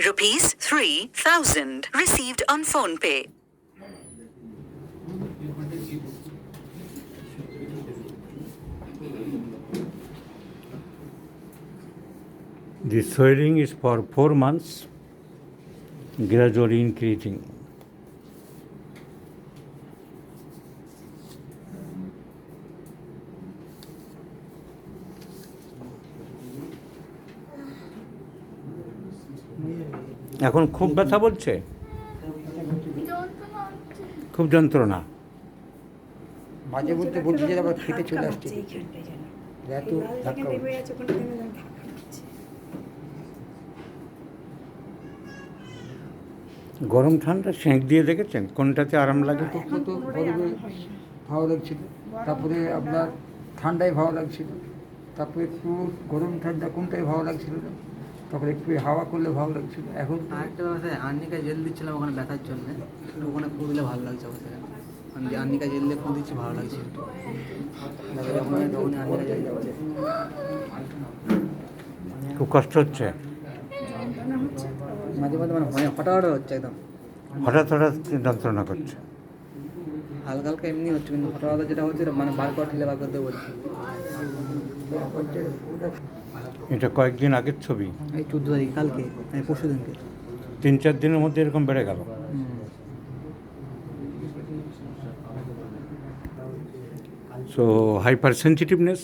Rupees 3,000 received on PhonePe. The swelling is for 4 months, gradually increasing. এখন খুব ব্যথা বলছে, খুব যন্ত্রণা। মাঝে মধ্যে বলছি যে আবার খেতে চলে আসছে, এত ধাক্কা গরম ঠান্ডা সেঁক দিয়ে দেখেছেন কোনটাতে আরাম লাগে? তো গরমে ভালো লাগছিল, তারপরে আপনার ঠান্ডায় ভালো লাগছিল, তারপরে একটু গরম ঠান্ডা কোনটাই ভালো লাগছিল না, তারপরে একটু হাওয়া করলে ভালো লাগছিল। এখন আরেকটা কথা, আর্নিকা জেল দিচ্ছিলাম ওখানে ব্যথার জন্য, একটু ওখানে ফু দিলে ভালো লাগছে আমার সেখানে। আমি যে আর্নিকা জেল দিয়ে ফু দিচ্ছি, ভালো লাগছে একটু। যখনই আর্নিকা জেল দিচ্ছে খুব কষ্ট হচ্ছে, মাঝে মাঝে মানে হঠাৎ হচ্ছে, একদম হঠাৎ হঠাৎ যন্ত্রণা করছে। হালকা হালকা এমনি হচ্ছে, কিন্তু হঠাৎ যেটা হচ্ছে মানে বার করে ঠেলে বার করতে বলছি। এটা কয়েকদিন আগের ছবি, এই 14 তারিখ, কালকে পরশু দিনকে। 3-4 দিনের মধ্যে এরকম বেড়ে গেল। So hypersensitiveness,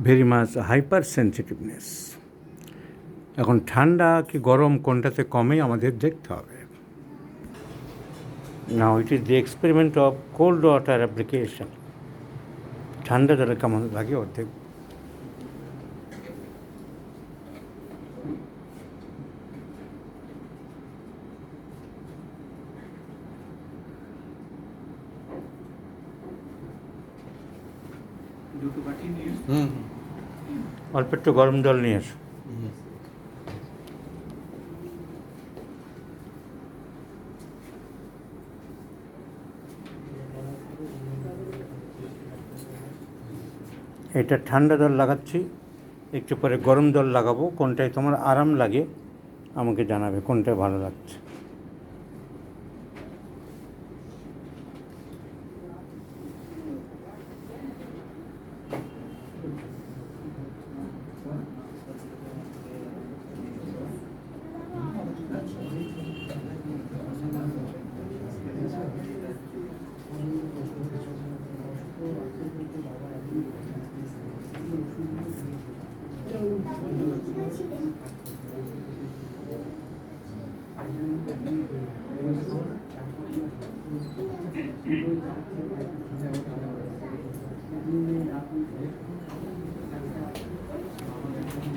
very much hypersensitiveness. এখন ঠান্ডা কি গরম কোনটাতে কমে আমাদের দেখতে হবে। Now it is the experiment of cold water application. ঠান্ডা জলে কেমন লাগে অর্ধেক। অল্প একটু গরম জল নিয়ে এসো। এটা ঠান্ডা জল লাগাচ্ছি, একটু পরে গরম জল লাগাবো। কোনটায় তোমার আরাম লাগে আমাকে জানাবে, কোনটায় ভালো লাগছে।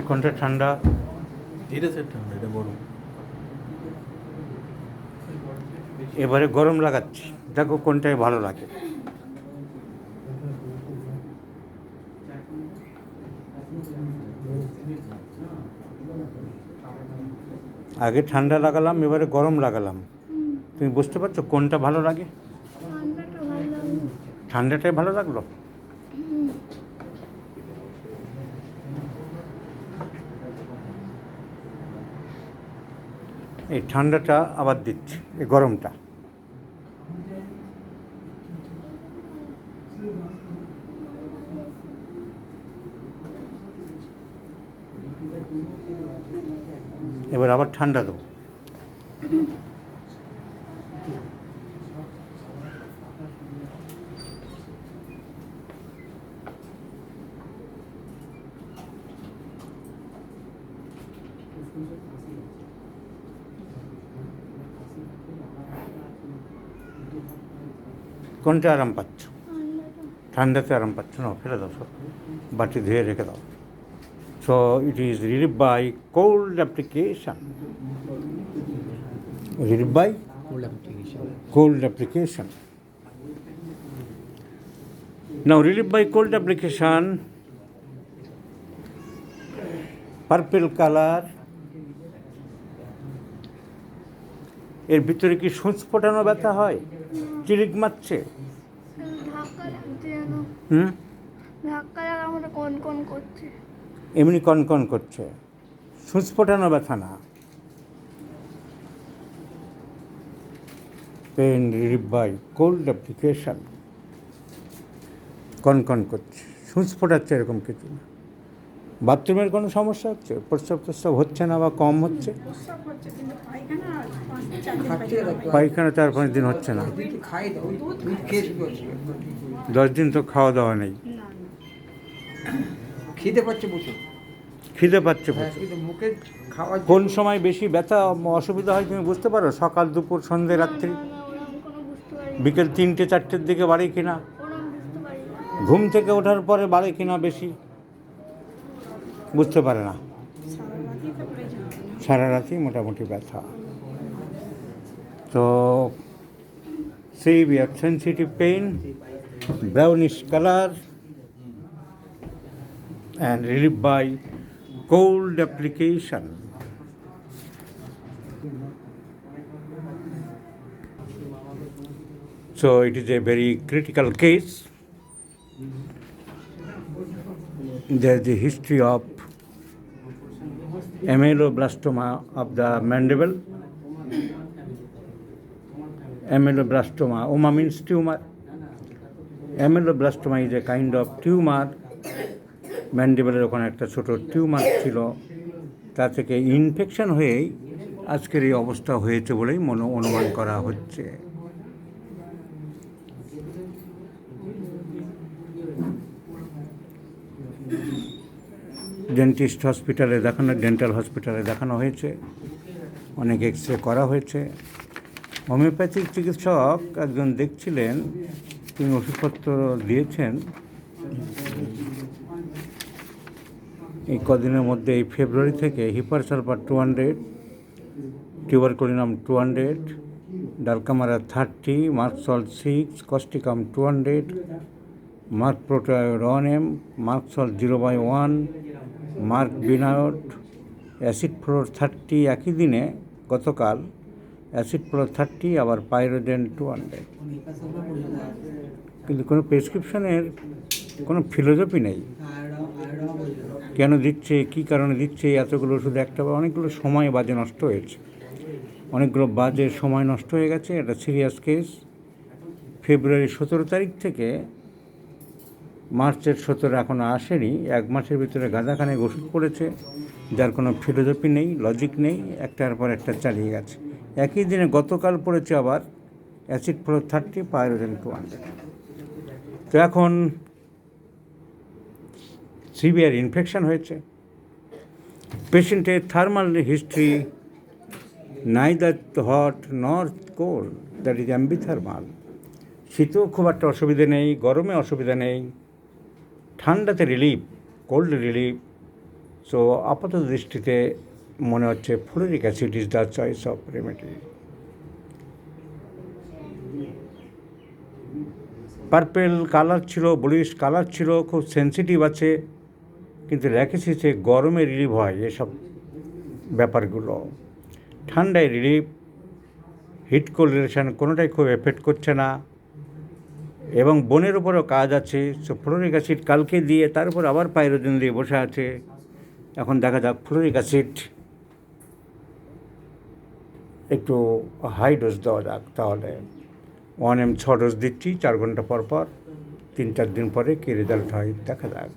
কোনটা ঠান্ডা? এটা স্যার ঠান্ডা, এটা গরম। এবারে গরম লাগাচ্ছি, দেখো কোনটায় ভালো লাগে। আগে ঠান্ডা লাগালাম, এবারে গরম লাগালাম। তুমি বুঝতে পারছো কোনটা ভালো লাগে? ঠান্ডাটাই ভালো লাগলো। এই ঠান্ডাটা আবার দিচ্ছি, এই গরমটা। এবার আবার ঠান্ডা দেবো। কোনটা আরাম পাচ্ছ? ঠান্ডাতে আরাম পাচ্ছ না, ফেলে দাও সব, বাটি ধুয়ে রেখে দাও। So it is relieved by cold application. Relieved by cold application. Now relieved by cold application, purple color, এর ভিতরে কি সূচ ফোটানো ব্যথা হয়, চিলিক মারছে? ধাক্কা লাগছে যেন, হুম, ধাক্কা লাগা আমার কোন কোন করছে। এমনি কনকন করছে, সূচ ফোটানো ব্যথা না। Pain relieve by cold application, কনকন করছে, সূচ ফোটাচ্ছে, এরকম কিছু না। বাথরুমের কোনো সমস্যা হচ্ছে, প্রস্রাব প্রস্রাব হচ্ছে না বা কম হচ্ছে? পায়খানা 4-5 দিন হচ্ছে না। খাই দাও, দুধ খেয়ে শুধু হচ্ছে। 10 দিন তো খাওয়া দাওয়া নেই। খিদে পাচ্ছে প্রচুর। খিদে পাচ্ছে হ্যাঁ, প্রচুর। কিন্তু মুখে খাওয়ার কোন সময় বেশি ব্যথা অসুবিধা হয় তুমি বুঝতে পারো? সকাল, দুপুর, সন্ধ্যে, রাত্রি, না, ওরম কোনো বুঝতে পারি না, বিকেল 3টে-4টের দিকে বাড়ে কিনা, ওরম বুঝতে পারি না। ঘুম থেকে ওঠার পরে বাড়ে কিনা বেশি, বুঝতে পারে না। সারা রাতই মোটামুটি ব্যথা। তো সেই we have sensitive pain, brownish color and relieved by cold application. So it is a very critical case. There is a history of ameloblastoma of the mandible. Ameloblastoma, oma means tumor. Ameloblastoma is a kind of tumor. ম্যান্ডিবলের ওখানে একটা ছোট tumour ছিল, তা থেকে infection হয়েই আজকের এই অবস্থা হয়েছে বলেই অনুমান করা হচ্ছে। ডেন্টিস্ট হসপিটালে দেখানো, ডেন্টাল হসপিটালে দেখানো হয়েছে, অনেক এক্সরে করা হয়েছে। হোমিওপ্যাথিক চিকিৎসক একজন দেখছিলেন, তিনি ওষুধপত্র দিয়েছেন। এই কদিনের মধ্যে, এই ফেব্রুয়ারি থেকে হিপারসালফার 200, tuberculinum 200, dulcamara 30, merc sol 6, Causticum 200, mark প্রোটায়োড 1M, merc sol 0/1, mark বিনায়োড, acid floor 30। একই দিনে গতকাল অ্যাসিড ফ্লোর 30, আবার পাইরোজেন 200। কিন্তু কোনো প্রেসক্রিপশনের কোনো ফিলোসফি নেই, কেন দিচ্ছে, কী কারণে দিচ্ছে এতগুলো ওষুধ। একটা বা অনেকগুলো সময় বাজে নষ্ট হয়েছে, অনেকগুলো বাজে সময় নষ্ট হয়ে গেছে। এটা সিরিয়াস কেস। ফেব্রুয়ারি 17 তারিখ থেকে মার্চের 17 এখনও আসেনি, 1 মাসের ভিতরে গাদাখানেক ওষুধ পড়েছে, যার কোনো ফিলোসফি নেই, লজিক নেই, একটার পর একটা চালিয়ে গেছে। একই দিনে গতকাল পড়েছে আবার অ্যাসিড ফ্লোর 30, পাইরোজেন 200। তো এখন সিভিয়ার ইনফেকশন হয়েছে। পেশেন্টের থার্মাল হিস্ট্রি নাইদার হট নর কোল্ড, দ্যাট ইজ অ্যাম্বিথার্মাল। শীতেও খুব একটা অসুবিধে নেই, গরমে অসুবিধা নেই, ঠান্ডাতে রিলিফ, কোল্ড রিলিফ। সো আপাতত দৃষ্টিতে মনে হচ্ছে fluoric acid is the choice of remedy. Purple colour ছিল, ব্লুইশ কালার ছিল, খুব সেন্সিটিভ আছে, কিন্তু রেখেছি যে গরমে রিলিফ হয় এসব ব্যাপারগুলো। ঠান্ডায় রিলিফ, হিট কোল্ড রিলেশন কোনোটাই খুব এফেক্ট করছে না, এবং বোনের উপরেও কাজ আছে। সো ফ্লোরিক অ্যাসিড কালকে দিয়ে তারপর আবার পাইরোজেন দিয়ে বসে আছে। এখন দেখা যাক ফ্লোরিক অ্যাসিড একটু হাই ডোজ দেওয়া যাক, তাহলে 1M 6 ডোজ দিচ্ছি 4 ঘন্টা পর পর, 3-4 দিন পরে কী রেজাল্ট হয় দেখা যাক।